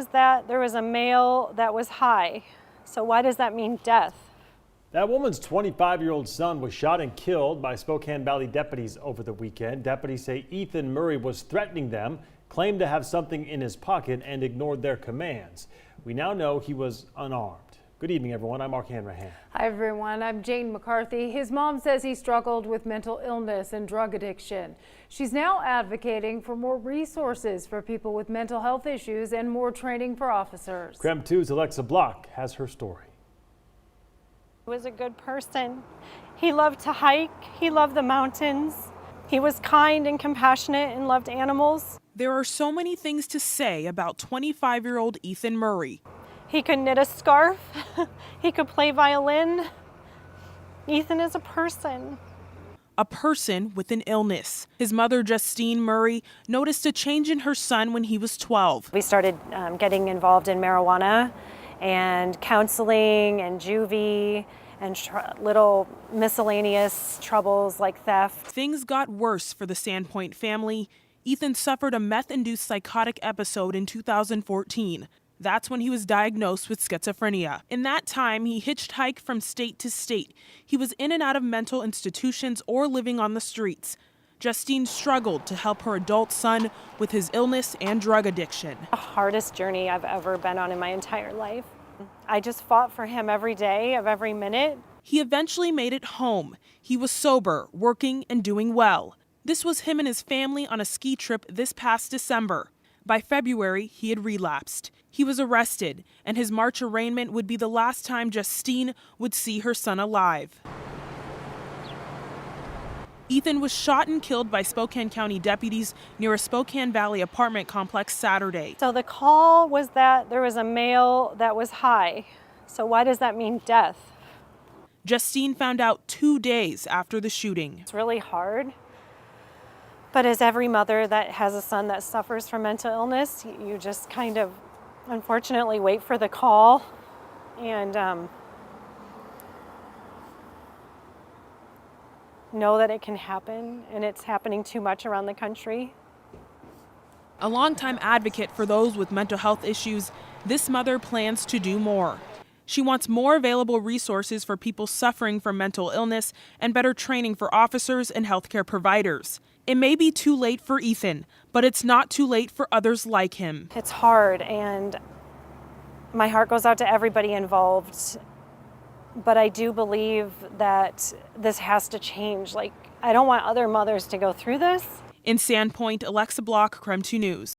was that there was a male that was high. So why does that mean death? That woman's 25-year-old son was shot and killed by Spokane Valley deputies over the weekend. Deputies say Ethan Murray was threatening them, claimed to have something in his pocket, and ignored their commands. We now know he was unarmed. Good evening, everyone. I'm Mark Hanrahan. Hi, everyone. I'm Jane McCarthy. His mom says he struggled with mental illness and drug addiction. She's now advocating for more resources for people with mental health issues and more training for officers. KREM 2's Alexa Block has her story. He was a good person. He loved to hike. He loved the mountains. He was kind and compassionate and loved animals. There are so many things to say about 25-year-old Ethan Murray. He could knit a scarf. He could play violin. Ethan is a person. A person with an illness. His mother, Justine Murray, noticed a change in her son when he was 12. We started getting involved in marijuana and counseling and juvie and little miscellaneous troubles like theft. Things got worse for the Sandpoint family. Ethan suffered a meth-induced psychotic episode in 2014. That's when he was diagnosed with schizophrenia. In that time, he hitchhiked from state to state. He was in and out of mental institutions or living on the streets. Justine struggled to help her adult son with his illness and drug addiction. The hardest journey I've ever been on in my entire life. I just fought for him every day of every minute. He eventually made it home. He was sober, working, and doing well. This was him and his family on a ski trip this past December. By February, he had relapsed. He was arrested, and his March arraignment would be the last time Justine would see her son alive. Ethan was shot and killed by Spokane County deputies near a Spokane Valley apartment complex Saturday. So the call was that there was a male that was high. So why does that mean death? Justine found out 2 days after the shooting. It's really hard. But as every mother that has a son that suffers from mental illness, you just kind of, unfortunately, wait for the call and know that it can happen, and it's happening too much around the country. A longtime advocate for those with mental health issues, this mother plans to do more. She wants more available resources for people suffering from mental illness and better training for officers and healthcare providers. It may be too late for Ethan, but it's not too late for others like him. It's hard, and my heart goes out to everybody involved. But I do believe that this has to change. I don't want other mothers to go through this. In Sandpoint, Alexa Block, KREM 2 News.